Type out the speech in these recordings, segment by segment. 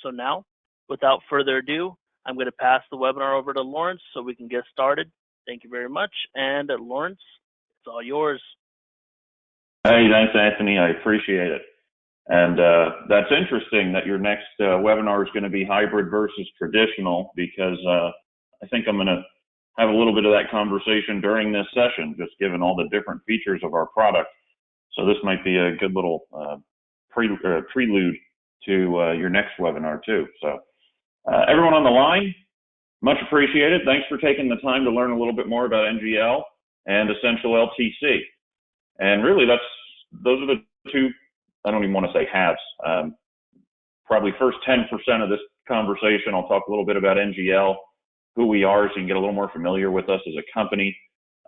So now, without further ado, I'm going to pass the webinar over to Lawrence so we can get started. Thank you very much. And Lawrence, it's all yours. Hey, thanks, Anthony. I appreciate it. And that's interesting that your next webinar is going to be hybrid versus traditional, because I think I'm going to have a little bit of that conversation during this session, just given all the different features of our product. So this might be a good little prelude to your next webinar too. So everyone on the line, much appreciated. Thanks for taking the time to learn a little bit more about NGL and EssentialLTC. And really, those are the two, I don't even want to say halves. Probably first 10% of this conversation, I'll talk a little bit about NGL, who we are, so you can get a little more familiar with us as a company.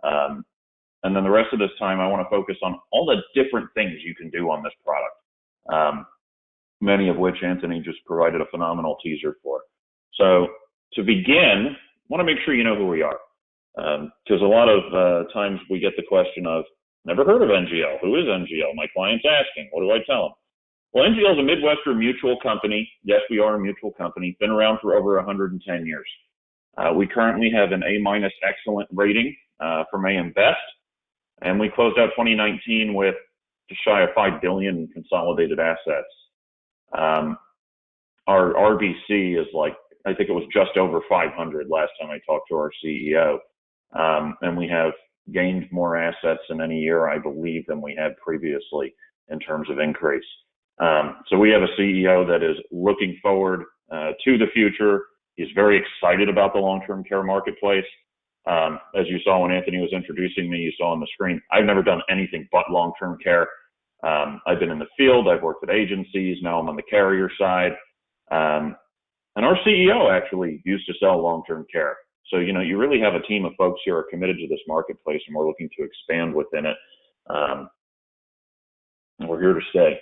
And then the rest of this time, I want to focus on all the different things you can do on this product, many of which Anthony just provided a phenomenal teaser for. So to begin, I want to make sure you know who we are, because a lot of times we get the question of, never heard of NGL. Who is NGL? My client's asking. What do I tell them? Well, NGL is a Midwestern mutual company. Yes, we are a mutual company. Been around for over 110 years. We currently have an A- excellent rating from AM Best, and we closed out 2019 with just shy of $5 billion in consolidated assets. Our RBC is like, I think it was just over 500 last time I talked to our CEO, and we have gained more assets in any year, I believe, than we had previously in terms of increase. So we have a CEO that is looking forward to the future. He's very excited about the long-term care marketplace. As you saw when Anthony was introducing me, you saw on the screen, I've never done anything but long-term care. I've been in the field, I've worked at agencies, now I'm on the carrier side. And our CEO actually used to sell long-term care. So, you know, you really have a team of folks here who are committed to this marketplace, and we're looking to expand within it. And we're here to stay.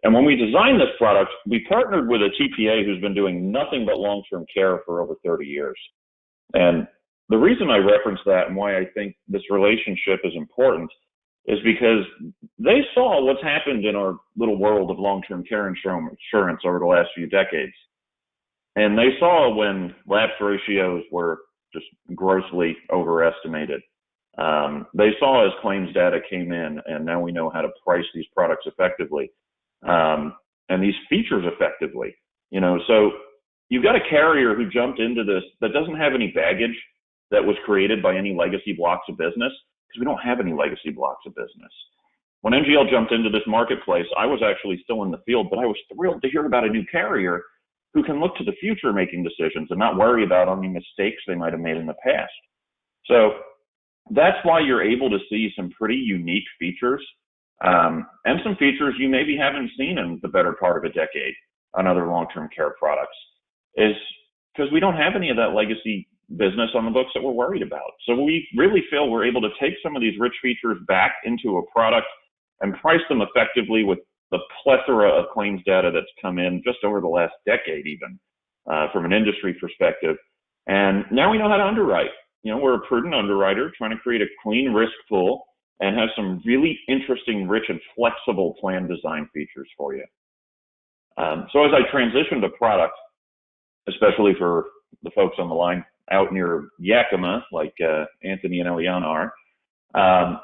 And when we designed this product, we partnered with a TPA who's been doing nothing but long-term care for over 30 years. And the reason I reference that and why I think this relationship is important is because they saw what's happened in our little world of long-term care insurance over the last few decades. And they saw when lapse ratios were just grossly overestimated. They saw as claims data came in, and now we know how to price these products effectively, and these features effectively. You know, so you've got a carrier who jumped into this that doesn't have any baggage that was created by any legacy blocks of business, because we don't have any legacy blocks of business. When NGL jumped into this marketplace, I was actually still in the field, but I was thrilled to hear about a new carrier who can look to the future making decisions and not worry about any mistakes they might have made in the past. So that's why you're able to see some pretty unique features, and some features you maybe haven't seen in the better part of a decade on other long-term care products, is because we don't have any of that legacy business on the books that we're worried about. So we really feel we're able to take some of these rich features back into a product and price them effectively with the plethora of claims data that's come in just over the last decade, even from an industry perspective. And now we know how to underwrite. You know, we're a prudent underwriter trying to create a clean risk pool and have some really interesting, rich, and flexible plan design features for you. So as I transition to product, especially for the folks on the line out near Yakima, like Anthony and Eliana are,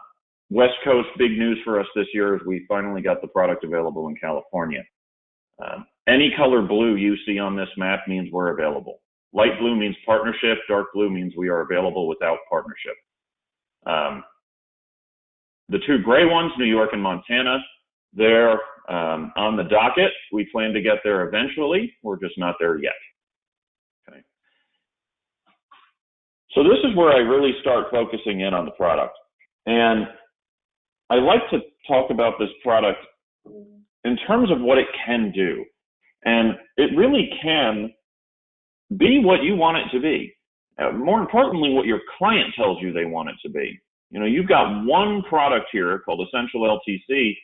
West Coast, big news for us this year is we finally got the product available in California. Any color blue you see on this map means we're available. Light blue means partnership, dark blue means we are available without partnership. The two gray ones, New York and Montana, they're on the docket. We plan to get there eventually. We're just not there yet. Okay. So this is where I really start focusing in on the product. And I like to talk about this product in terms of what it can do. And it really can be what you want it to be. More importantly, what your client tells you they want it to be. You know, you've got one product here called EssentialLTC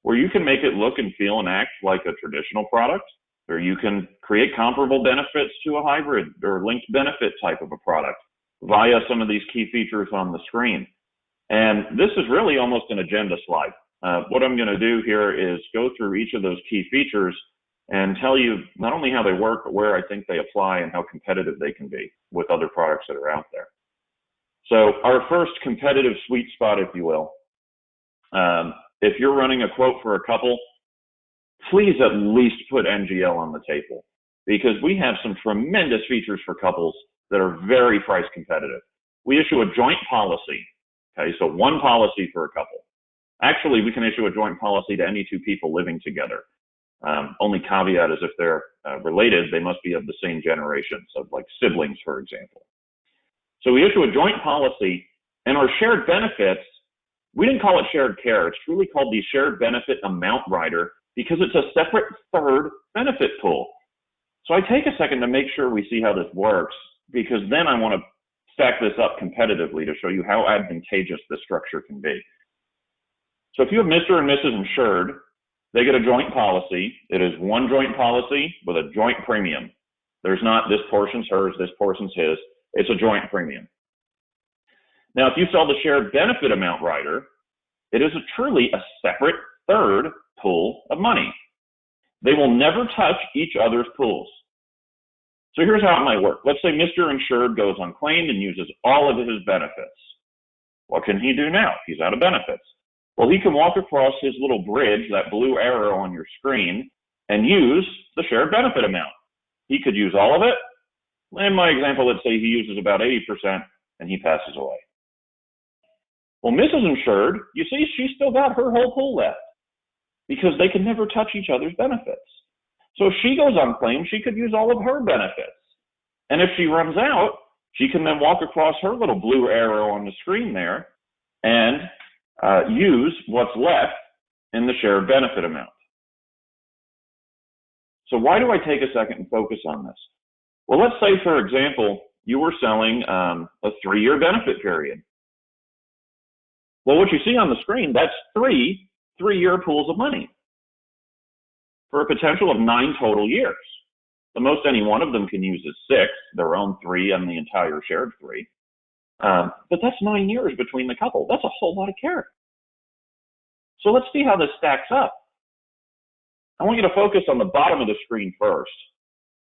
where you can make it look and feel and act like a traditional product, or you can create comparable benefits to a hybrid or linked benefit type of a product via some of these key features on the screen. And this is really almost an agenda slide. What I'm going to do here is go through each of those key features and tell you not only how they work, but where I think they apply and how competitive they can be with other products that are out there. So our first competitive sweet spot, if you will, if you're running a quote for a couple, please at least put NGL on the table, because we have some tremendous features for couples that are very price competitive. We issue a joint policy. Okay, so one policy for a couple. Actually, we can issue a joint policy to any two people living together. Only caveat is if they're related, they must be of the same generation, so like siblings, for example. So we issue a joint policy, and our shared benefits, we didn't call it shared care. It's truly called the shared benefit amount rider because it's a separate third benefit pool. So I take a second to make sure we see how this works, because then I want to stack this up competitively to show you how advantageous this structure can be. So if you have Mr. and Mrs. Insured, they get a joint policy. It is one joint policy with a joint premium. There's not this portion's hers, this portion's his. It's a joint premium. Now, if you sell the shared benefit amount rider, it is truly a separate third pool of money. They will never touch each other's pools. So here's how it might work. Let's say Mr. Insured goes unclaimed and uses all of his benefits. What can he do now? He's out of benefits. Well, he can walk across his little bridge, that blue arrow on your screen, and use the shared benefit amount. He could use all of it. In my example, let's say he uses about 80% and he passes away. Well, Mrs. Insured, you see, she's still got her whole pool left because they can never touch each other's benefits. So if she goes unclaimed, she could use all of her benefits. And if she runs out, she can then walk across her little blue arrow on the screen there and use what's left in the shared benefit amount. So why do I take a second and focus on this? Well, let's say, for example, you were selling a 3-year benefit period. Well, what you see on the screen, that's three 3-year pools of money for a potential of 9 total years. The most any one of them can use is 6, their own 3 and the entire shared 3. But that's 9 years between the couple. That's a whole lot of care. So let's see how this stacks up. I want you to focus on the bottom of the screen first.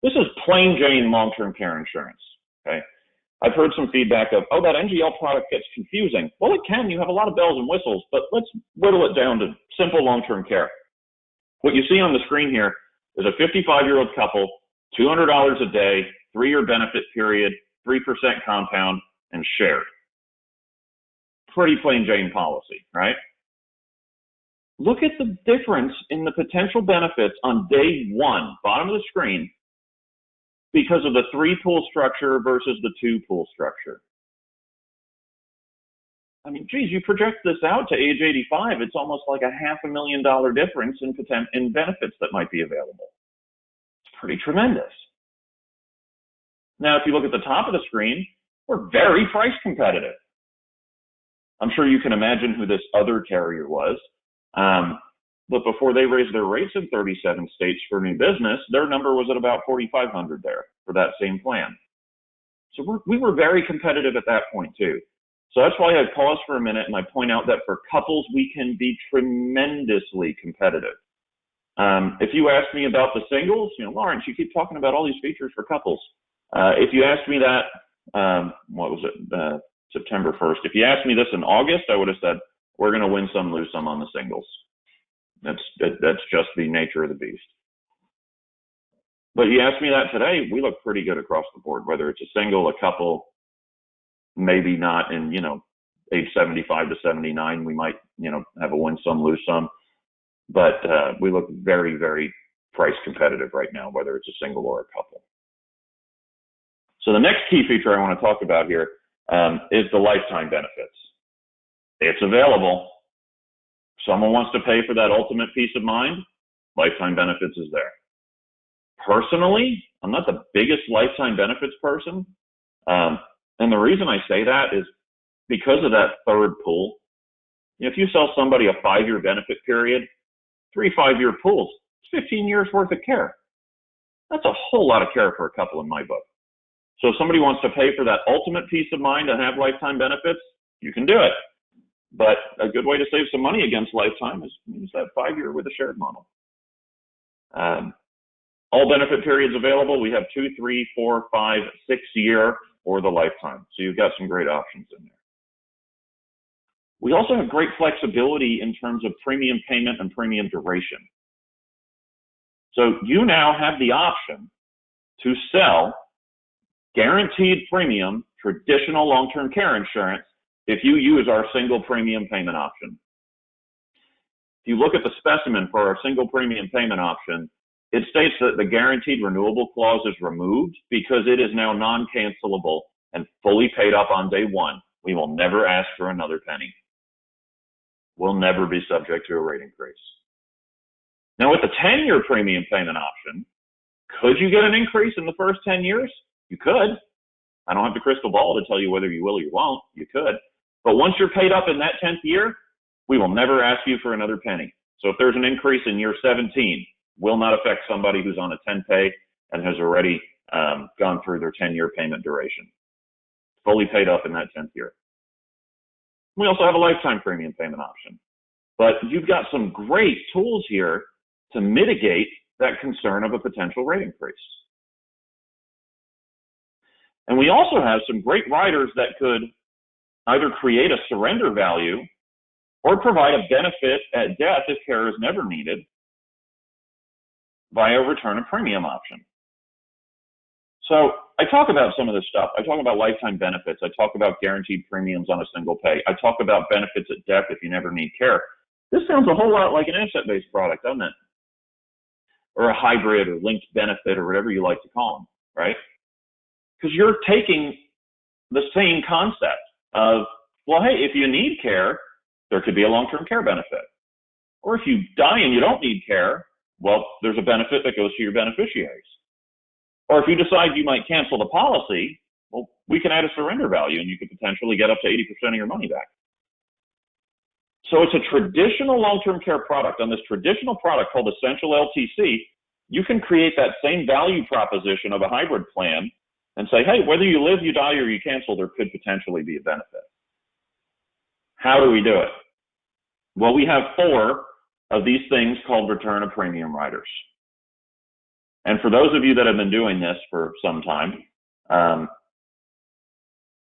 This is plain Jane long-term care insurance, okay? I've heard some feedback of, oh, that NGL product gets confusing. Well, it can. You have a lot of bells and whistles, but let's whittle it down to simple long-term care. What you see on the screen here is a 55-year-old couple, $200 a day, 3-year benefit period, 3% compound, and shared. Pretty plain Jane policy, right? Look at the difference in the potential benefits on day 1, bottom of the screen, because of the 3-pool structure versus the 2-pool structure. I mean, geez, you project this out to age 85, it's almost like a $500,000 difference in benefits that might be available. It's pretty tremendous. Now, if you look at the top of the screen, we're very price competitive. I'm sure you can imagine who this other carrier was. But before they raised their rates in 37 states for new business, their number was at about $4,500 there for that same plan. So we were very competitive at that point too. So that's why I pause for a minute and I point out that for couples, we can be tremendously competitive. If you ask me about the singles, Lawrence, you keep talking about all these features for couples. If you asked me that, September 1st, if you asked me this in August, I would have said, we're going to win some, lose some on the singles. That's just the nature of the beast. But you ask me that today, we look pretty good across the board, whether it's a single, a couple, maybe not in, age 75 to 79, we might, have a win some, lose some. But we look very, very price competitive right now, whether it's a single or a couple. So the next key feature I want to talk about here is the lifetime benefits. It's available. Someone wants to pay for that ultimate peace of mind, lifetime benefits is there. Personally, I'm not the biggest lifetime benefits person. And the reason I say that is because of that third pool. If you sell somebody a 5-year benefit period, 3 5-year pools, it's 15 years worth of care. That's a whole lot of care for a couple in my book. So if somebody wants to pay for that ultimate peace of mind and have lifetime benefits, you can do it. But a good way to save some money against lifetime is use that 5-year with a shared model. All benefit periods available. We have 2, 3, 4, 5, 6 year or the lifetime. So you've got some great options in there. We also have great flexibility in terms of premium payment and premium duration. So you now have the option to sell guaranteed premium traditional long-term care insurance if you use our single premium payment option. If you look at the specimen for our single premium payment option, it states that the guaranteed renewable clause is removed because it is now non-cancelable and fully paid up on day one. We will never ask for another penny. We'll never be subject to a rate increase. Now with the 10-year premium payment option, could you get an increase in the first 10 years? You could. I don't have the crystal ball to tell you whether you will or you won't. You could. But once you're paid up in that 10th year, we will never ask you for another penny. So if there's an increase in year 17, will not affect somebody who's on a 10-pay and has already gone through their 10-year payment duration. Fully paid up in that 10th year. We also have a lifetime premium payment option. But you've got some great tools here to mitigate that concern of a potential rate increase. And we also have some great riders that could either create a surrender value or provide a benefit at death if care is never needed via a return of premium option. So I talk about some of this stuff. I talk about lifetime benefits. I talk about guaranteed premiums on a single pay. I talk about benefits at death if you never need care. This sounds a whole lot like an asset-based product, doesn't it? Or a hybrid or linked benefit or whatever you like to call them, right? Because you're taking the same concept of, well, hey, if you need care, there could be a long-term care benefit. Or if you die and you don't need care, well, there's a benefit that goes to your beneficiaries. Or if you decide you might cancel the policy, well, we can add a surrender value and you could potentially get up to 80% of your money back. So it's a traditional long-term care product. On this traditional product called EssentialLTC, you can create that same value proposition of a hybrid plan and say, hey, whether you live, you die, or you cancel, there could potentially be a benefit. How do we do it? Well, we have 4 of these things called return of premium riders. And for those of you that have been doing this for some time,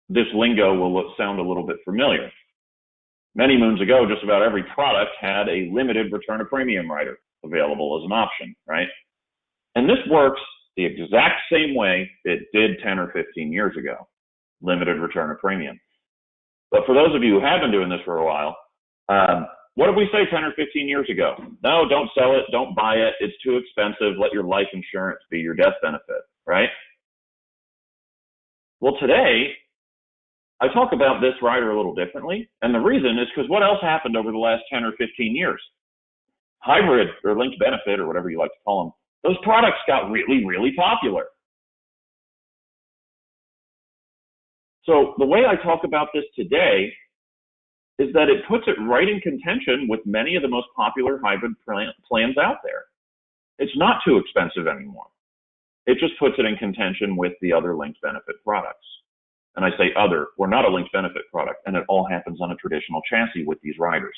this lingo will sound a little bit familiar. Many moons ago, just about every product had a limited return of premium rider available as an option, right? And this works the exact same way it did 10 or 15 years ago, limited return of premium. But for those of you who have been doing this for a while, what did we say 10 or 15 years ago? No, don't sell it, don't buy it, it's too expensive, let your life insurance be your death benefit, right? Well, today, I talk about this rider a little differently, and the reason is because what else happened over the last 10 or 15 years? Hybrid or linked benefit or whatever you like to call them, those products got really, really popular. So the way I talk about this today is that it puts it right in contention with many of the most popular hybrid plans out there. It's not too expensive anymore. It just puts it in contention with the other linked benefit products. And I say other, we're not a linked benefit product, and it all happens on a traditional chassis with these riders.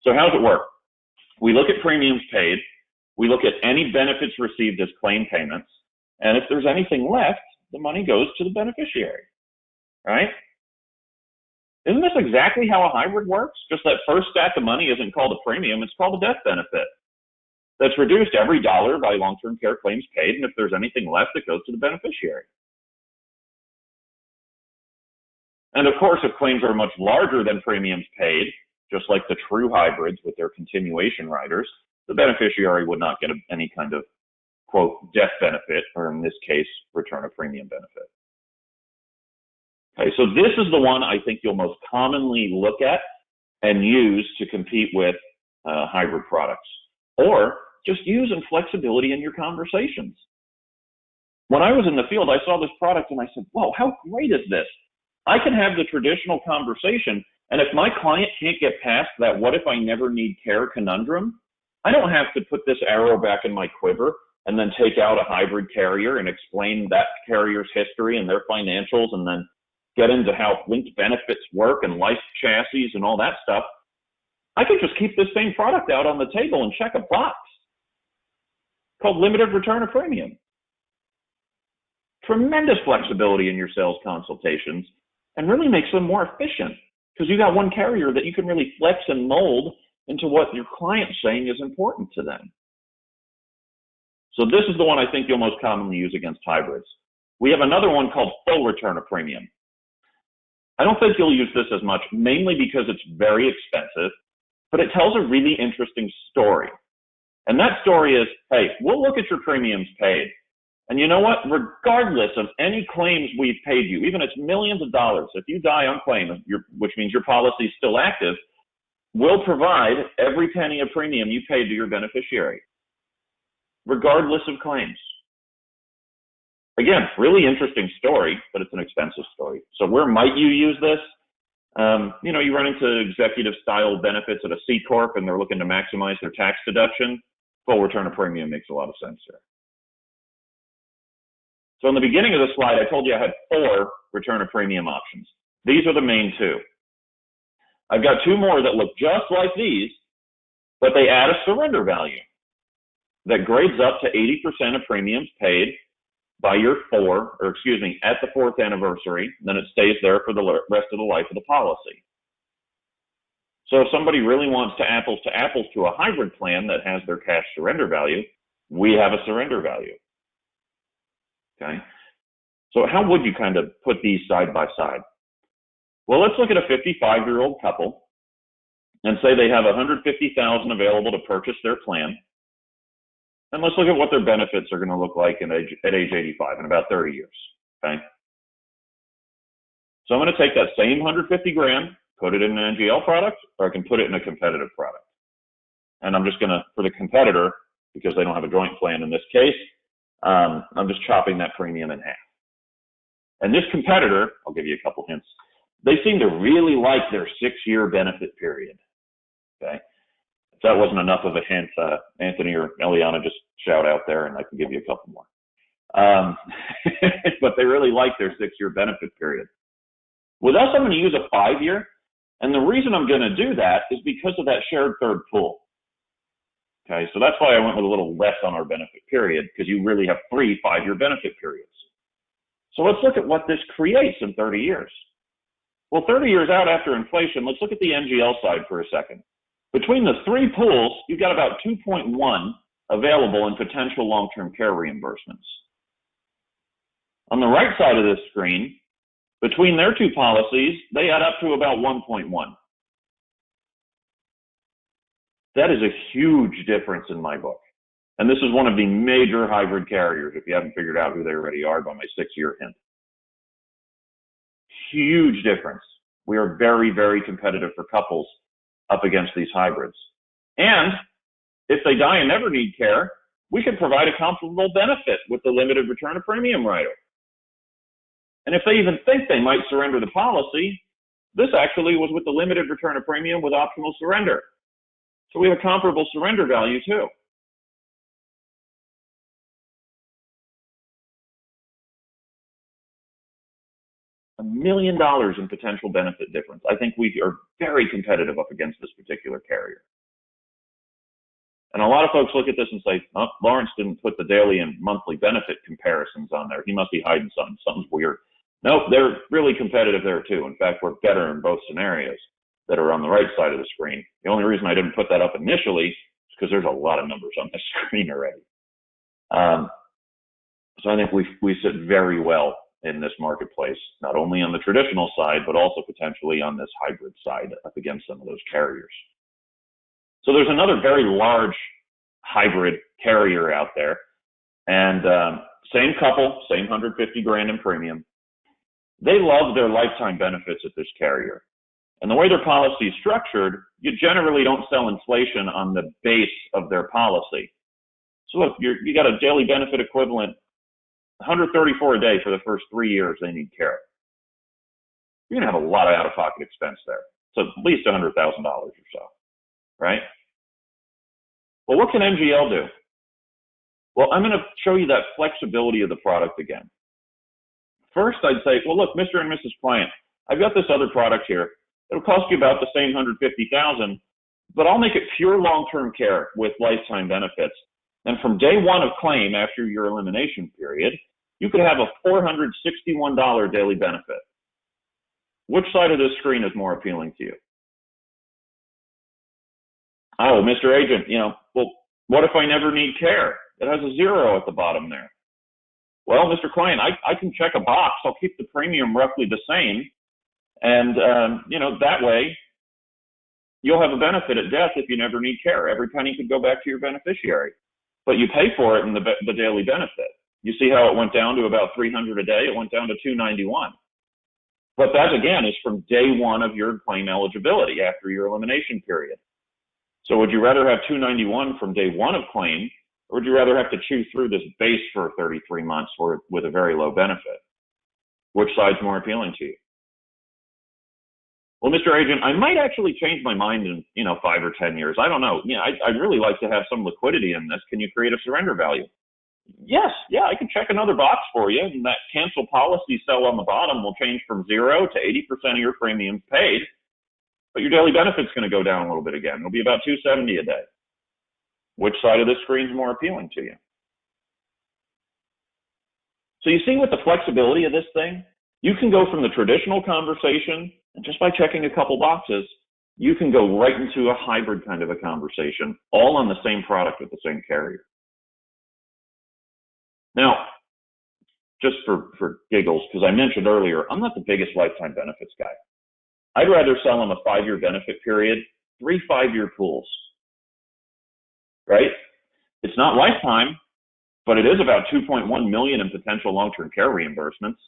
So how does it work? We look at premiums paid, we look at any benefits received as claim payments, and if there's anything left, the money goes to the beneficiary, right? Isn't this exactly how a hybrid works? Just that first stack of money isn't called a premium, it's called a death benefit. That's reduced every dollar by long-term care claims paid, and if there's anything left, it goes to the beneficiary. And of course, if claims are much larger than premiums paid, just like the true hybrids with their continuation riders, the beneficiary would not get any kind of, quote, death benefit, or in this case, return of premium benefit. Okay, so this is the one I think you'll most commonly look at and use to compete with hybrid products, or just use in flexibility in your conversations. When I was in the field, I saw this product and I said, whoa, how great is this? I can have the traditional conversation, and if my client can't get past that what if I never need care conundrum, I don't have to put this arrow back in my quiver and then take out a hybrid carrier and explain that carrier's history and their financials and then get into how linked benefits work and life chassis and all that stuff. I could just keep this same product out on the table and check a box. called limited return of premium. Tremendous flexibility in your sales consultations and really makes them more efficient because you got one carrier that you can really flex and mold into what your client's saying is important to them. So this is the one I think you'll most commonly use against hybrids. We have another one called full return of premium. I don't think you'll use this as much, mainly because it's very expensive, but it tells a really interesting story. And that story is, hey, we'll look at your premiums paid. And you know what? Regardless of any claims we've paid you, even if it's millions of dollars, if you die unclaimed, which means your policy is still active, we'll provide every penny of premium you paid to your beneficiary, regardless of claims. Again, really interesting story, but it's an expensive story. So where might you use this? You run into executive style benefits at a C Corp and they're looking to maximize their tax deduction. Full return of premium makes a lot of sense here. So in the beginning of the slide, I told you I had 4 return of premium options. These are the main 2. I've got 2 more that look just like these, but they add a surrender value that grades up to 80% of premiums paid by at the 4th anniversary, then it stays there for the rest of the life of the policy. So if somebody really wants to apples to a hybrid plan that has their cash surrender value, we have a surrender value. Okay. So how would you kind of put these side by side? Well, let's look at a 55-year-old couple and say they have $150,000 available to purchase their plan. And let's look at what their benefits are going to look like at age 85 in about 30 years. Okay. So I'm going to take that same $150,000, put it in an NGL product, or I can put it in a competitive product. And I'm just going to, for the competitor, because they don't have a joint plan in this case, I'm just chopping that premium in half. And this competitor, I'll give you a couple hints, they seem to really like their 6-year benefit period. Okay. If that wasn't enough of a hint, Anthony or Eliana just shout out there and I can give you a couple more. But they really like their 6-year benefit period. With us, I'm going to use a 5-year. And the reason I'm going to do that is because of that shared third pool. Okay, so that's why I went with a little less on our benefit period, because you really have 3 5-year benefit periods. So let's look at what this creates in 30 years. Well, 30 years out after inflation, let's look at the NGL side for a second. Between the 3 pools, you've got about 2.1 available in potential long-term care reimbursements. On the right side of this screen, between their 2 policies, they add up to about 1.1. That is a huge difference in my book. And this is one of the major hybrid carriers, if you haven't figured out who they already are by my 6-year hint. Huge difference. We are very, very competitive for couples up against these hybrids. And if they die and never need care, we can provide a comparable benefit with the limited return of premium rider. And if they even think they might surrender the policy, this actually was with the limited return of premium with optional surrender. So we have a comparable surrender value too. $1 million in potential benefit difference. I think we are very competitive up against this particular carrier. And a lot of folks look at this and say, oh, Lawrence didn't put the daily and monthly benefit comparisons on there. He must be hiding something. Something's weird. Nope, they're really competitive there too. In fact, we're better in both scenarios that are on the right side of the screen. The only reason I didn't put that up initially is because there's a lot of numbers on the screen already. So I think we sit very well in this marketplace, not only on the traditional side, but also potentially on this hybrid side up against some of those carriers. So there's another very large hybrid carrier out there, and same couple, same $150,000 in premium. They love their lifetime benefits at this carrier. And the way their policy is structured, you generally don't sell inflation on the base of their policy. So look, you got a daily benefit equivalent, $134 a day for the first 3 years they need care. You're going to have a lot of out-of-pocket expense there. So at least $100,000 or so, right? Well, what can NGL do? Well, I'm going to show you that flexibility of the product again. First, I'd say, well, look, Mr. and Mrs. Client, I've got this other product here. It'll cost you about the same $150,000, but I'll make it pure long-term care with lifetime benefits. And from day one of claim after your elimination period, you could have a $461 daily benefit. Which side of this screen is more appealing to you? Oh, Mr. Agent, well, what if I never need care? It has a 0 at the bottom there. Well, Mr. Client, I can check a box. I'll keep the premium roughly the same. And, that way you'll have a benefit at death if you never need care. Every penny could go back to your beneficiary, but you pay for it in the daily benefit. You see how it went down to about $300 a day? It went down to $291. But that, again, is from day one of your claim eligibility after your elimination period. So would you rather have $291 from day one of claim, or would you rather have to chew through this base for 33 months with a very low benefit? Which side's more appealing to you? Well, Mr. Agent, I might actually change my mind in, 5 or 10 years. I don't know. I'd really like to have some liquidity in this. Can you create a surrender value? Yes, I can check another box for you, and that cancel policy cell on the bottom will change from 0 to 80% of your premiums paid, but your daily benefit's going to go down a little bit again. It'll be about $270 a day. Which side of the screen is more appealing to you? So you see with the flexibility of this thing, you can go from the traditional conversation, and just by checking a couple boxes, you can go right into a hybrid kind of a conversation, all on the same product with the same carrier. Now, just for giggles, because I mentioned earlier, I'm not the biggest lifetime benefits guy. I'd rather sell them a 5-year benefit period, 3 5-year pools, right? It's not lifetime, but it is about $2.1 million in potential long-term care reimbursements.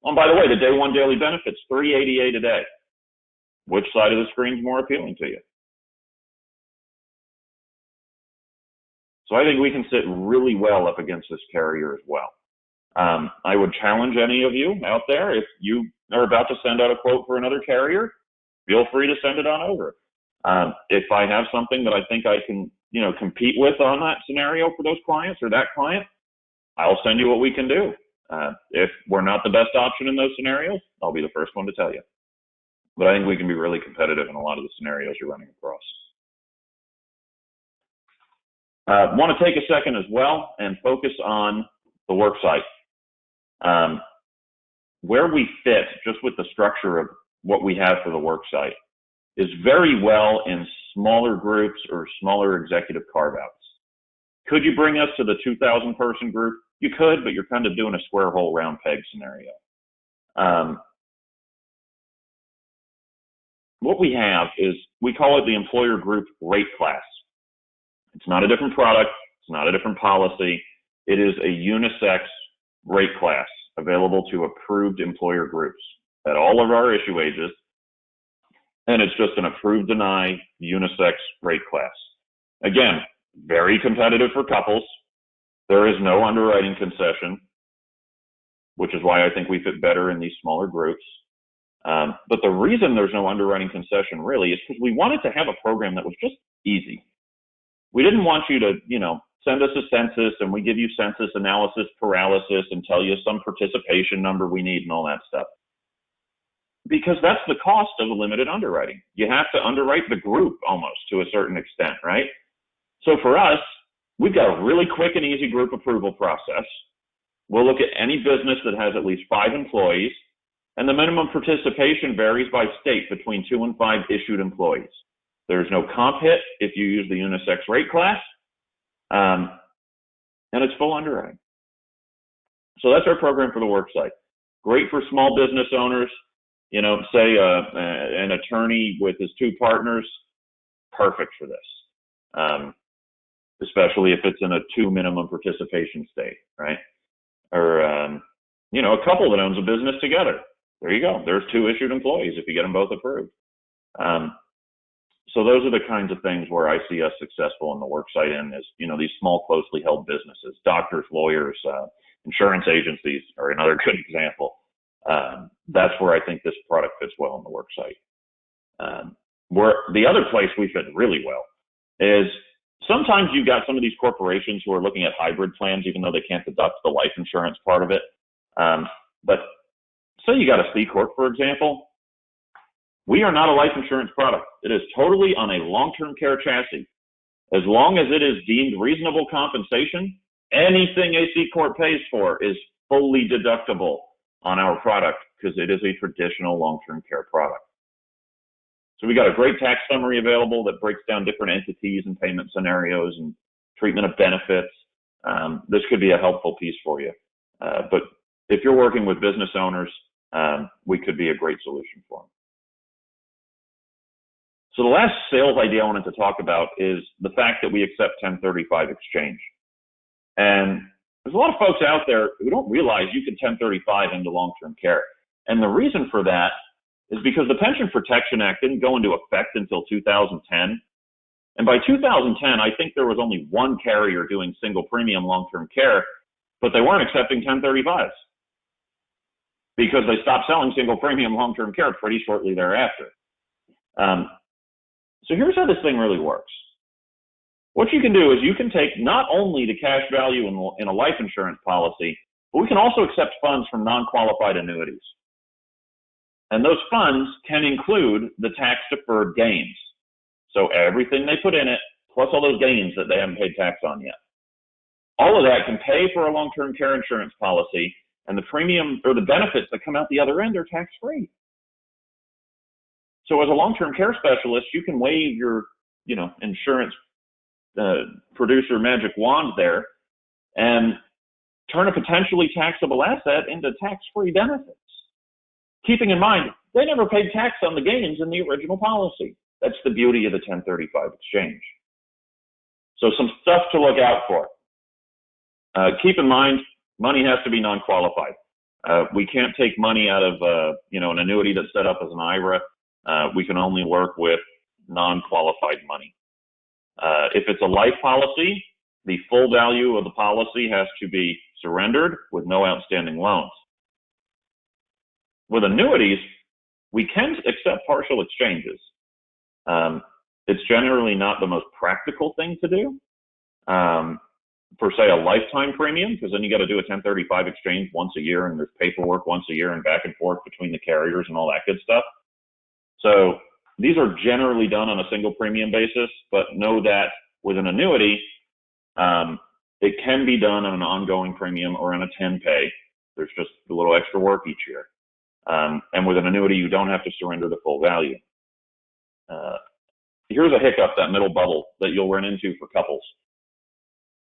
Oh, and by the way, the day one daily benefit's $388 a day. Which side of the screen is more appealing to you? So I think we can sit really well up against this carrier as well. I would challenge any of you out there, if you are about to send out a quote for another carrier, feel free to send it on over. If I have something that I think I can, compete with on that scenario for those clients or that client, I'll send you what we can do. If we're not the best option in those scenarios, I'll be the first one to tell you. But I think we can be really competitive in a lot of the scenarios you're running across. Want to take a second as well and focus on the work site. Where we fit, just with the structure of what we have for the work site, is very well in smaller groups or smaller executive carve-outs. Could you bring us to the 2,000 person group? You could, but you're kind of doing a square hole round peg scenario. What we have is, we call it the employer group rate class. It's not a different product. It's not a different policy. It is a unisex rate class available to approved employer groups at all of our issue ages. And it's just an approved deny unisex rate class. Again, very competitive for couples. There is no underwriting concession, which is why I think we fit better in these smaller groups. But the reason there's no underwriting concession really is because we wanted to have a program that was just easy. We didn't want you to, send us a census and we give you census analysis paralysis and tell you some participation number we need and all that stuff. Because that's the cost of a limited underwriting. You have to underwrite the group almost to a certain extent, right? So for us, we've got a really quick and easy group approval process. We'll look at any business that has at least 5 employees, and the minimum participation varies by state between 2 and 5 issued employees. There's no comp hit if you use the unisex rate class, and it's full underwriting. So that's our program for the worksite. Great for small business owners, say an attorney with his 2 partners, perfect for this, especially if it's in a 2 minimum participation state, right? Or, a couple that owns a business together. There you go. There's 2 issued employees if you get them both approved. So those are the kinds of things where I see us successful in the worksite in is, these small, closely held businesses, doctors, lawyers, insurance agencies are another good example. That's where I think this product fits well in the worksite. Where the other place we fit really well is sometimes you've got some of these corporations who are looking at hybrid plans, even though they can't deduct the life insurance part of it. But say you got a C Corp, for example. We are not a life insurance product. It is totally on a long-term care chassis. As long as it is deemed reasonable compensation, anything a C Corp pays for is fully deductible on our product because it is a traditional long-term care product. So we got a great tax summary available that breaks down different entities and payment scenarios and treatment of benefits. This could be a helpful piece for you. But if you're working with business owners, we could be a great solution for them. So the last sales idea I wanted to talk about is the fact that we accept 1035 exchange. And there's a lot of folks out there who don't realize you can 1035 into long-term care. And the reason for that is because the Pension Protection Act didn't go into effect until 2010. And by 2010, I think there was only one carrier doing single premium long-term care, but they weren't accepting 1035s because they stopped selling single premium long-term care pretty shortly thereafter. So here's how this thing really works. What you can do is you can take not only the cash value in a life insurance policy, but we can also accept funds from non-qualified annuities. And those funds can include the tax-deferred gains. So everything they put in it, plus all those gains that they haven't paid tax on yet. All of that can pay for a long-term care insurance policy, and the premium or the benefits that come out the other end are tax-free. So as a long-term care specialist, you can wave your, insurance producer magic wand there and turn a potentially taxable asset into tax-free benefits. Keeping in mind, they never paid tax on the gains in the original policy. That's the beauty of the 1035 exchange. So some stuff to look out for. Keep in mind, money has to be non-qualified. We can't take money out of, an annuity that's set up as an IRA. We can only work with non-qualified money. If it's a life policy, the full value of the policy has to be surrendered with no outstanding loans. With annuities, we can accept partial exchanges. It's generally not the most practical thing to do for, say, a lifetime premium, because then you got to do a 1035 exchange once a year, and there's paperwork once a year and back and forth between the carriers and all that good stuff. So these are generally done on a single premium basis, but know that with an annuity, it can be done on an ongoing premium or on a 10-pay. There's just a little extra work each year. And with an annuity, you don't have to surrender the full value. Here's a hiccup, that middle bubble that you'll run into for couples.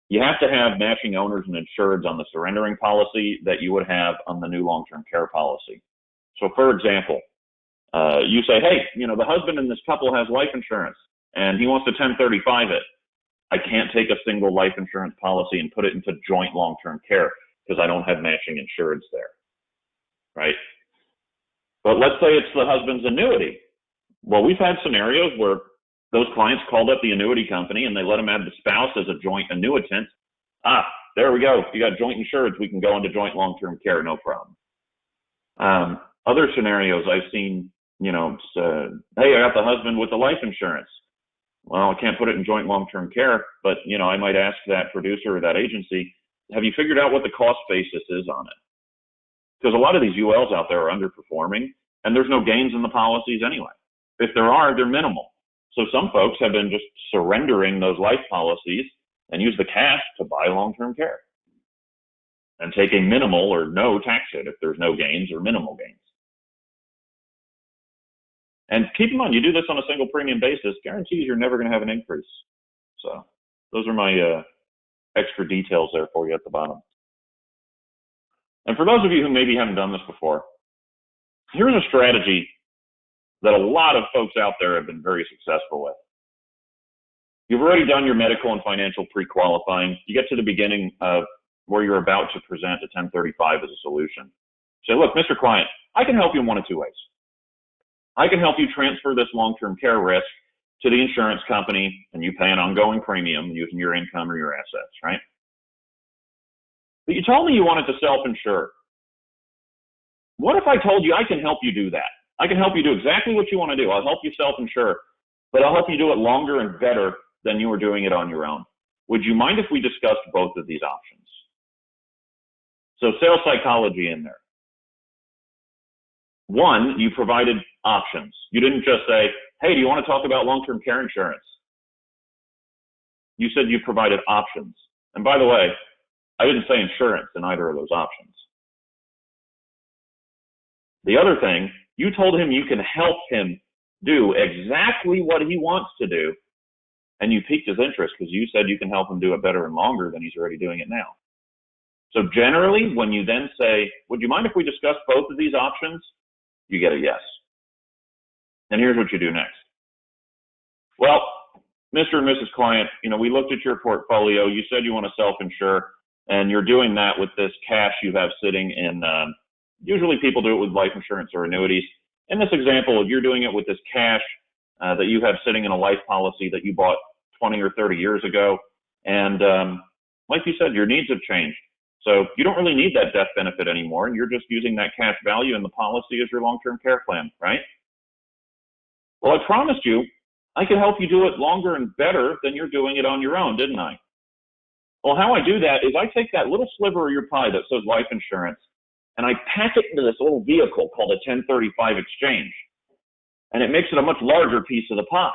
You have to have matching owners and insureds on the surrendering policy that you would have on the new long-term care policy. So for example, you say, hey, the husband in this couple has life insurance and he wants to 1035 it. I can't take a single life insurance policy and put it into joint long-term care because I don't have matching insureds there, right? But let's say it's the husband's annuity. Well, we've had scenarios where those clients called up the annuity company and they let them add the spouse as a joint annuitant. There we go. If you got joint insureds, we can go into joint long-term care, no problem. Other scenarios I've seen, hey, I got the husband with the life insurance. Well, I can't put it in joint long-term care, but, I might ask that producer or that agency, have you figured out what the cost basis is on it? Because a lot of these ULs out there are underperforming, and there's no gains in the policies anyway. If there are, they're minimal. So some folks have been just surrendering those life policies and use the cash to buy long-term care and take a minimal or no tax hit if there's no gains or minimal gains. And keep in mind, you do this on a single premium basis, guarantees you're never going to have an increase. So those are my extra details there for you at the bottom. And for those of you who maybe haven't done this before, here's a strategy that a lot of folks out there have been very successful with. You've already done your medical and financial pre-qualifying. You get to the beginning of where you're about to present a 1035 as a solution. Say, look, Mr. Client, I can help you in one of two ways. I can help you transfer this long-term care risk to the insurance company and you pay an ongoing premium using your income or your assets, right? But you told me you wanted to self-insure. What if I told you I can help you do that? I can help you do exactly what you want to do. I'll help you self-insure, but I'll help you do it longer and better than you were doing it on your own. Would you mind if we discussed both of these options? So sales psychology in there. One, you provided options. You didn't just say, hey, do you want to talk about long-term care insurance? You said you provided options. And by the way, I didn't say insurance in either of those options. The other thing, you told him you can help him do exactly what he wants to do, and you piqued his interest because you said you can help him do it better and longer than he's already doing it now. So generally, when you then say, would you mind if we discuss both of these options? You get a yes. And here's what you do next. Well, Mr. and Mrs. Client, we looked at your portfolio. You said you want to self-insure, and you're doing that with this cash you have sitting in, usually people do it with life insurance or annuities. In this example, you're doing it with this cash that you have sitting in a life policy that you bought 20 or 30 years ago. And like you said, your needs have changed. So you don't really need that death benefit anymore, and you're just using that cash value in the policy as your long-term care plan, right? Well, I promised you I could help you do it longer and better than you're doing it on your own, didn't I? Well, how I do that is I take that little sliver of your pie that says life insurance, and I pack it into this little vehicle called a 1035 exchange, and it makes it a much larger piece of the pie.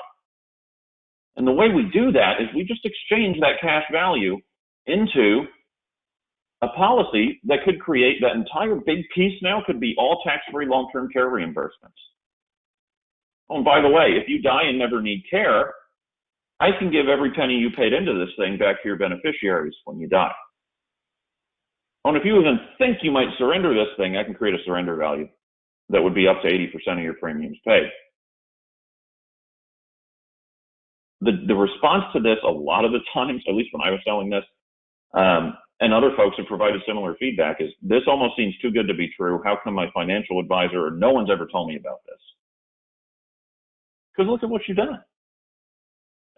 And the way we do that is we just exchange that cash value into a policy that could create that entire big piece now could be all tax-free long-term care reimbursements. Oh, and by the way, if you die and never need care, I can give every penny you paid into this thing back to your beneficiaries when you die. Oh, and if you even think you might surrender this thing, I can create a surrender value that would be up to 80% of your premiums paid. The response to this a lot of the times, at least when I was selling this, and other folks have provided similar feedback, is this almost seems too good to be true. How come my financial advisor or no one's ever told me about this? Because look at what you've done.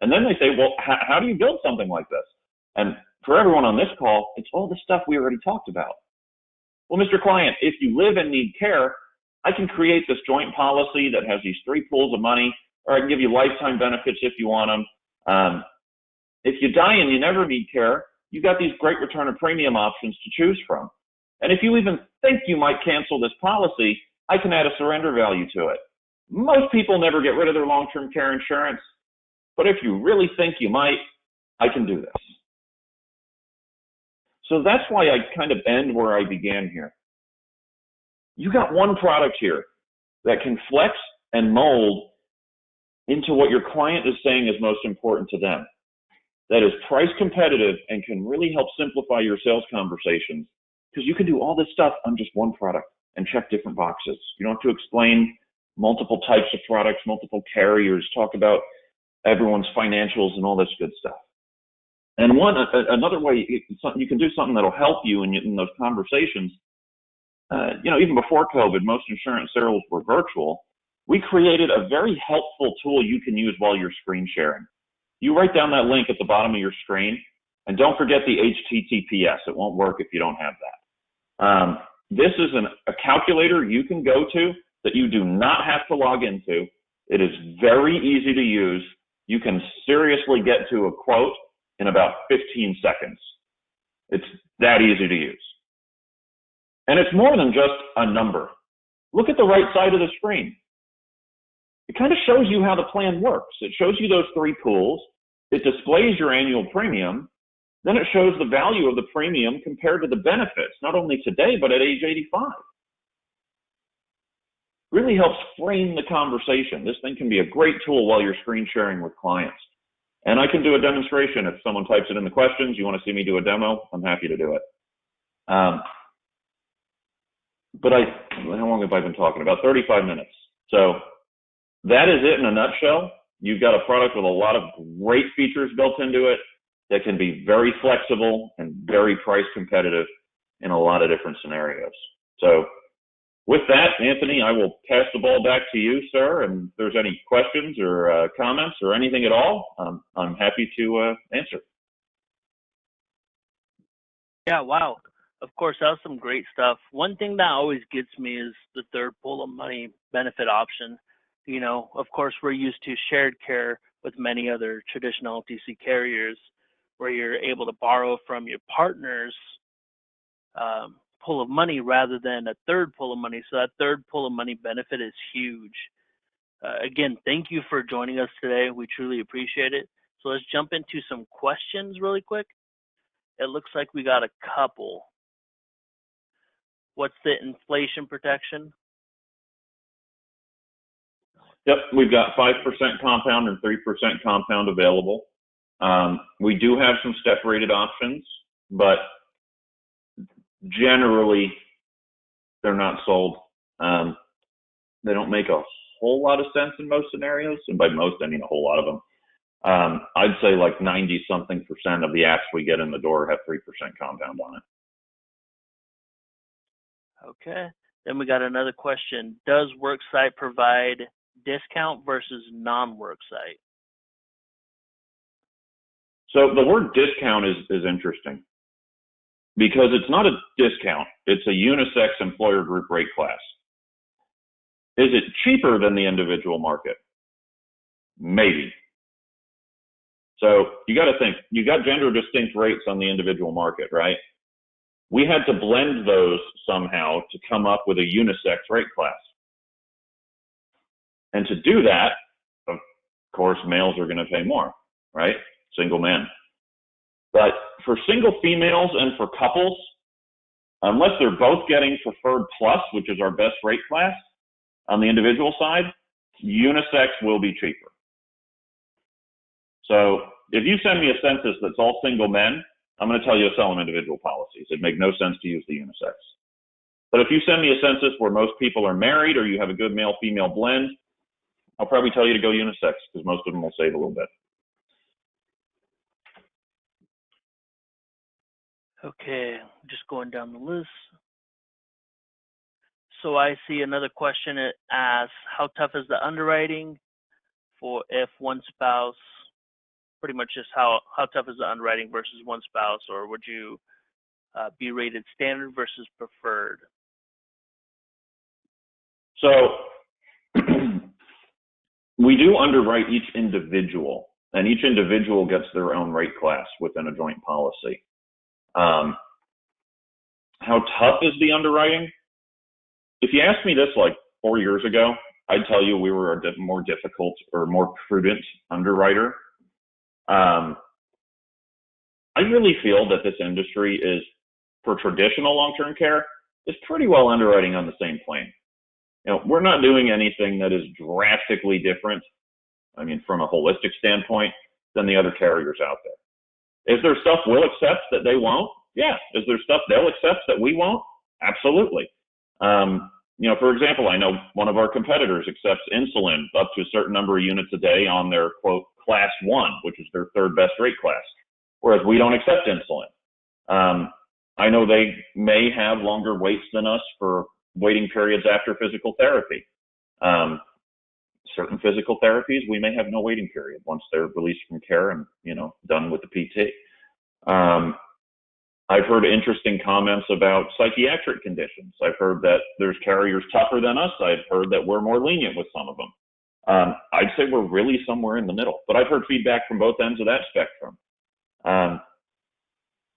And then they say, well, how do you build something like this? And for everyone on this call, it's all the stuff we already talked about. Well, Mr. Client, if you live and need care, I can create this joint policy that has these three pools of money, or I can give you lifetime benefits if you want them. If you die and you never need care, you got these great return of premium options to choose from. And if you even think you might cancel this policy, I can add a surrender value to it. Most people never get rid of their long-term care insurance, but if you really think you might, I can do this. So that's why I kind of end where I began here. You got one product here that can flex and mold into what your client is saying is most important to them. That is price competitive and can really help simplify your sales conversations, because you can do all this stuff on just one product and check different boxes. You don't have to explain multiple types of products, multiple carriers, talk about everyone's financials and all this good stuff. And another way you can do something that'll help you in those conversations, even before COVID, most insurance sales were virtual. We created a very helpful tool you can use while you're screen sharing. You write down that link at the bottom of your screen, and don't forget the HTTPS. It won't work if you don't have that. This is a calculator you can go to that you do not have to log into. It is very easy to use. You can seriously get to a quote in about 15 seconds. It's that easy to use. And it's more than just a number. Look at the right side of the screen. It kind of shows you how the plan works. It shows you those three pools. It displays your annual premium. Then it shows the value of the premium compared to the benefits, not only today, but at age 85. Really helps frame the conversation. This thing can be a great tool while you're screen sharing with clients. And I can do a demonstration. If someone types it in the questions, you want to see me do a demo, I'm happy to do it. But how long have I been talking? About 35 minutes. So that is it in a nutshell. You've got a product with a lot of great features built into it that can be very flexible and very price competitive in a lot of different scenarios. So with that, Anthony, I will pass the ball back to you, sir. And if there's any questions or comments or anything at all, I'm happy to answer. Yeah, wow. Of course, that was some great stuff. One thing that always gets me is the third pool of money benefit option. Of course, we're used to shared care with many other traditional LTC carriers where you're able to borrow from your partner's pool of money rather than a third pool of money. So that third pool of money benefit is huge. Again, thank you for joining us today. We truly appreciate it. So let's jump into some questions really quick. It looks like we got a couple. What's the inflation protection? Yep, we've got 5% compound and 3% compound available. We do have some step-rated options, but generally they're not sold. They don't make a whole lot of sense in most scenarios, and by most I mean a whole lot of them. I'd say like 90-something% of the apps we get in the door have 3% compound on it. Okay. Then we got another question. Does worksite provide discount versus non-worksite? So the word discount is interesting because it's not a discount. It's a unisex employer group rate class. Is it cheaper than the individual market? Maybe. So you got to think, you got gender distinct rates on the individual market, right? We had to blend those somehow to come up with a unisex rate class. And to do that, of course, males are going to pay more, right? Single men. But for single females and for couples, unless they're both getting preferred plus, which is our best rate class on the individual side, unisex will be cheaper. So if you send me a census that's all single men, I'm going to tell you to sell them individual policies. It'd make no sense to use the unisex. But if you send me a census where most people are married or you have a good male-female blend, I'll probably tell you to go unisex because most of them will save a little bit. Okay, just going down the list. So I see another question. It asks, how tough is the underwriting for if one spouse, pretty much just how tough is the underwriting versus one spouse, or would you be rated standard versus preferred? So we do underwrite each individual, and each individual gets their own rate class within a joint policy. How tough is the underwriting? If you asked me this like 4 years ago, I'd tell you we were a more difficult or more prudent underwriter. I really feel that this industry is, for traditional long-term care, is pretty well underwriting on the same plane. You know, we're not doing anything that is drastically different, I mean, from a holistic standpoint, than the other carriers out there. Is there stuff we'll accept that they won't? Yeah. Is there stuff they'll accept that we won't? Absolutely. You know, for example, I know one of our competitors accepts insulin up to a certain number of units a day on their, quote, class 1, which is their third best rate class, whereas we don't accept insulin. I know they may have longer waits than us for waiting periods after physical therapy. Certain physical therapies, we may have no waiting period once they're released from care and, you know, done with the PT. I've heard interesting comments about psychiatric conditions. I've heard that there's carriers tougher than us. I've heard that we're more lenient with some of them. I'd say we're really somewhere in the middle, but I've heard feedback from both ends of that spectrum.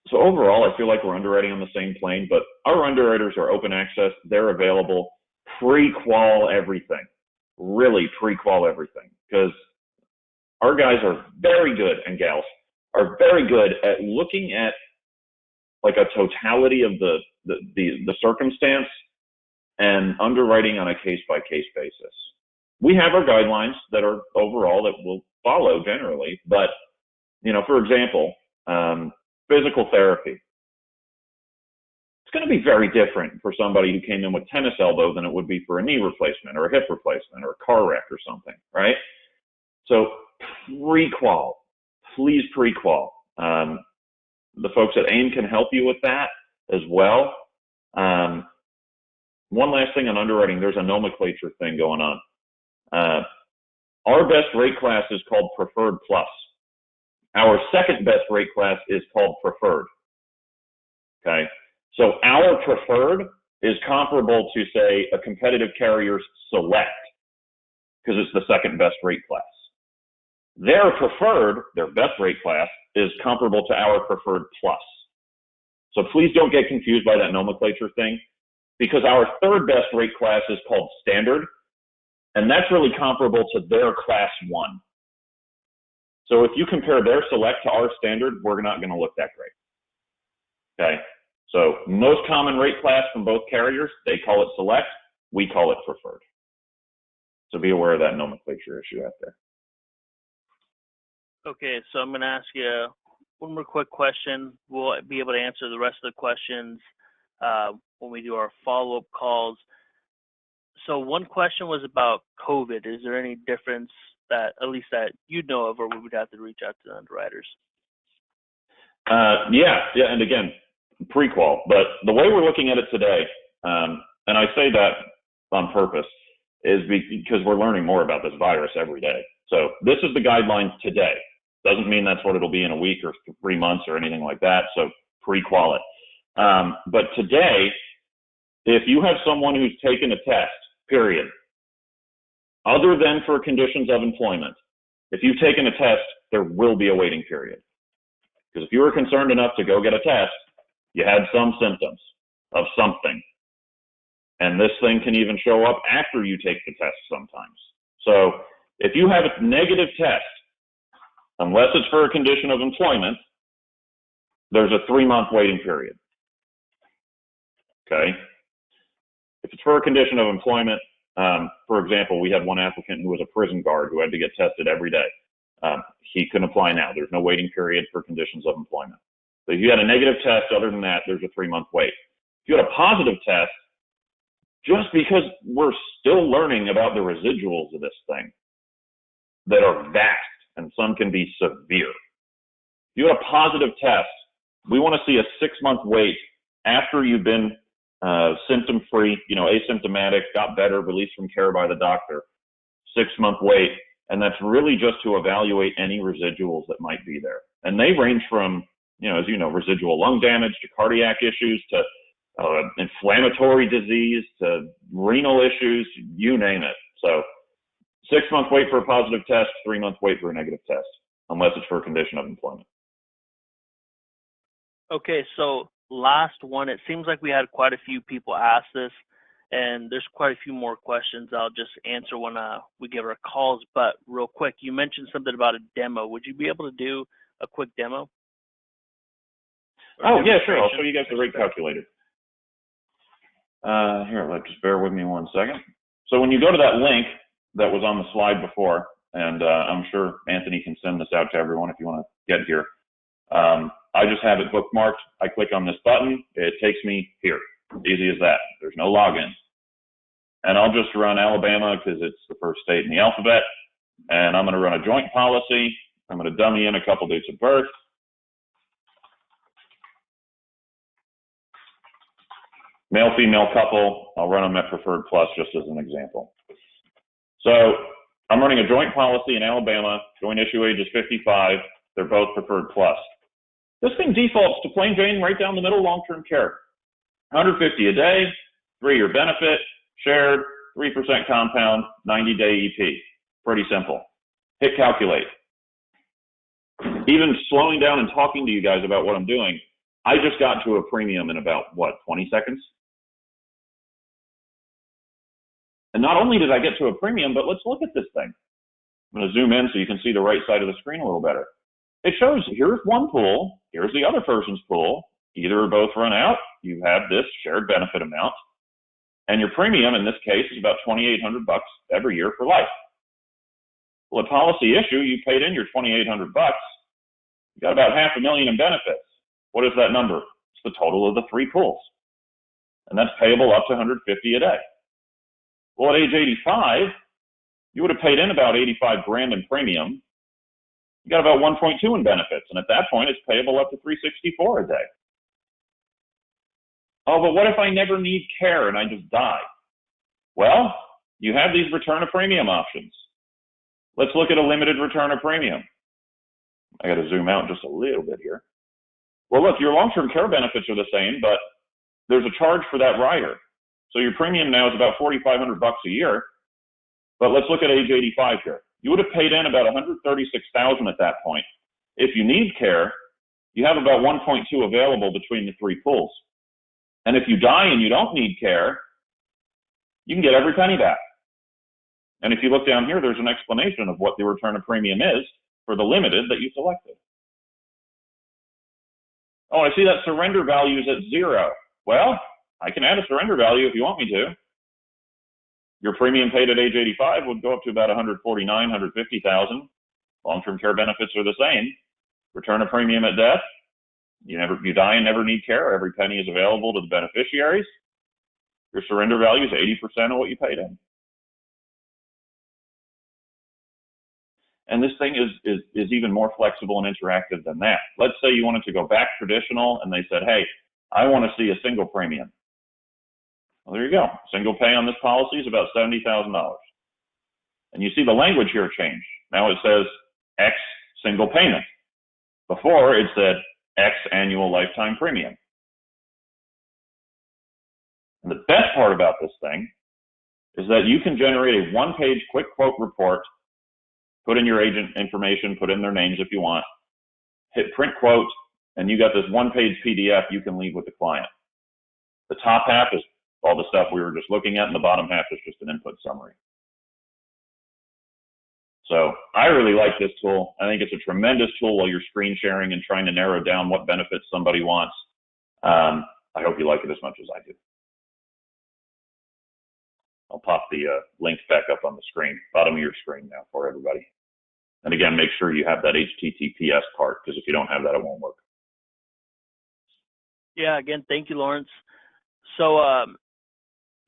So overall, I feel like we're underwriting on the same plane, but our underwriters are open access. They're available. Pre-qual everything. Really pre-qual everything, because our guys are very good, and gals are very good at looking at like a totality of the circumstance and underwriting on a case-by-case basis. We have our guidelines that are overall that we'll follow generally, but, you know, for example, physical therapy. It's going to be very different for somebody who came in with tennis elbow than it would be for a knee replacement or a hip replacement or a car wreck or something, right? So pre-qual, please pre-qual. The folks at AIM can help you with that as well. One last thing on underwriting, there's a nomenclature thing going on. Our best rate class is called Preferred Plus. Our second best rate class is called Preferred. Okay, so our Preferred is comparable to, say, a competitive carrier's Select, because it's the second best rate class. Their Preferred, their best rate class, is comparable to our Preferred Plus. So please don't get confused by that nomenclature thing, because our third best rate class is called Standard, and that's really comparable to their Class 1. So if you compare their select to our standard, we're not going to look that great. Okay. So most common rate class from both carriers, they call it select. We call it preferred. So be aware of that nomenclature issue out there. Okay, so I'm going to ask you one more quick question. We'll be able to answer the rest of the questions when we do our follow-up calls. So one question was about COVID. Is there any difference that, at least that you know of, or we would have to reach out to the underwriters? Yeah, and again, pre-qual. But the way we're looking at it today, and I say that on purpose, is because we're learning more about this virus every day. So this is the guidelines today. Doesn't mean that's what it'll be in a week or 3 months or anything like that. So pre-qual it. But today, if you have someone who's taken a test, period, other than for conditions of employment, if you've taken a test, there will be a waiting period. Because if you were concerned enough to go get a test, you had some symptoms of something. And this thing can even show up after you take the test sometimes. So if you have a negative test, unless it's for a condition of employment, there's a 3-month waiting period. Okay? If it's for a condition of employment, for example, we had one applicant who was a prison guard who had to get tested every day. He can apply now. There's no waiting period for conditions of employment. So if you had a negative test, other than that, there's a 3-month wait. If you had a positive test, just because we're still learning about the residuals of this thing that are vast and some can be severe. If you had a positive test, we want to see a 6-month wait after you've been symptom-free, asymptomatic, got better, released from care by the doctor. 6-month wait, and that's really just to evaluate any residuals that might be there. And they range from, as you know, residual lung damage to cardiac issues to inflammatory disease to renal issues, you name it. So 6-month wait for a positive test, 3-month wait for a negative test, unless it's for a condition of employment. Okay, so last one, it seems like we had quite a few people ask this, and there's quite a few more questions I'll just answer when we give our calls. But real quick, you mentioned something about a demo. Would you be able to do a quick demo? Oh, yeah, sure. I'll show you guys the rate calculator. Here, just bear with me 1 second. So when you go to that link that was on the slide before, and I'm sure Anthony can send this out to everyone if you want to get here. I just have it bookmarked. I click on this button. It takes me here. Easy as that. There's no login. And I'll just run Alabama because it's the first state in the alphabet. And I'm going to run a joint policy. I'm going to dummy in a couple dates of birth. Male, female couple, I'll run them at Preferred Plus just as an example. So I'm running a joint policy in Alabama. Joint issue age is 55. They're both Preferred Plus. This thing defaults to plain Jane right down the middle, long-term care. $150 a day, 3-year benefit, shared, 3% compound, 90-day EP. Pretty simple. Hit calculate. Even slowing down and talking to you guys about what I'm doing, I just got to a premium in about, 20 seconds? And not only did I get to a premium, but let's look at this thing. I'm going to zoom in so you can see the right side of the screen a little better. It shows here's one pool, here's the other person's pool. Either or both run out, you have this shared benefit amount, and your premium in this case is about $2,800 every year for life. Well, at policy issue, you paid in your $2,800. You got about $500,000 in benefits. What is that number? It's the total of the 3 pools, and that's payable up to $150 a day. Well, at age 85, you would have paid in about $85,000 in premium. You got about 1.2 in benefits, and at that point, it's payable up to $364 a day. Oh, but what if I never need care and I just die? Well, you have these return of premium options. Let's look at a limited return of premium. I got to zoom out just a little bit here. Well, look, your long-term care benefits are the same, but there's a charge for that rider. So your premium now is about $4,500 a year. But let's look at age 85 here. You would have paid in about $136,000 at that point. If you need care, you have about 1.2 available between the 3 pools. And if you die and you don't need care, you can get every penny back. And if you look down here, there's an explanation of what the return of premium is. for the limited that you selected. Oh, I see that surrender value is at 0. Well, I can add a surrender value if you want me to. Your premium paid at age 85 would go up to about 149, 150,000. Long-term care benefits are the same. Return of premium at death. You die and never need care. Every penny is available to the beneficiaries. Your surrender value is 80% of what you paid in. And this thing is even more flexible and interactive than that. Let's say you wanted to go back traditional and they said, hey, I want to see a single premium. Well, there you go. Single pay on this policy is about $70,000. And you see the language here change. Now it says X single payment. Before it said X annual lifetime premium. And the best part about this thing is that you can generate a one-page quick quote report, put in your agent information, put in their names if you want, hit print quote, and you got this one-page PDF you can leave with the client. The top half is all the stuff we were just looking at, and the bottom half is just an input summary. So I really like this tool. I think it's a tremendous tool while you're screen sharing and trying to narrow down what benefits somebody wants. I hope you like it as much as I do. I'll pop the link back up on the screen, bottom of your screen now for everybody. And again, make sure you have that HTTPS part, because if you don't have that, it won't work. Yeah, again, thank you, Lawrence. So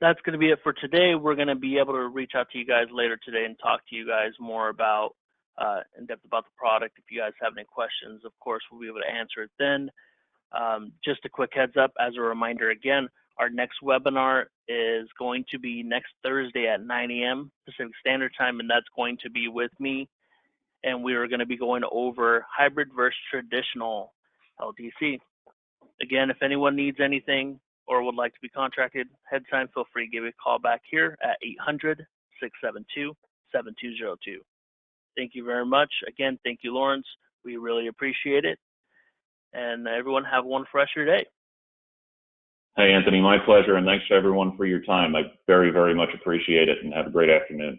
that's going to be it for today. We're going to be able to reach out to you guys later today and talk to you guys more about in depth about the product. If you guys have any questions, of course, we'll be able to answer it then. Just a quick heads up, as a reminder again, our next webinar is going to be next Thursday at 9 a.m. Pacific Standard Time, and that's going to be with me. And we are going to be going over hybrid versus traditional LTC. Again, if anyone needs anything or would like to be contracted ahead of time, feel free to give me a call back here at 800-672-7202. Thank you very much. Again, thank you, Lawrence. We really appreciate it. And everyone have one for the rest of your day. Hey, Anthony, my pleasure, and thanks to everyone for your time. I very, very much appreciate it, and have a great afternoon.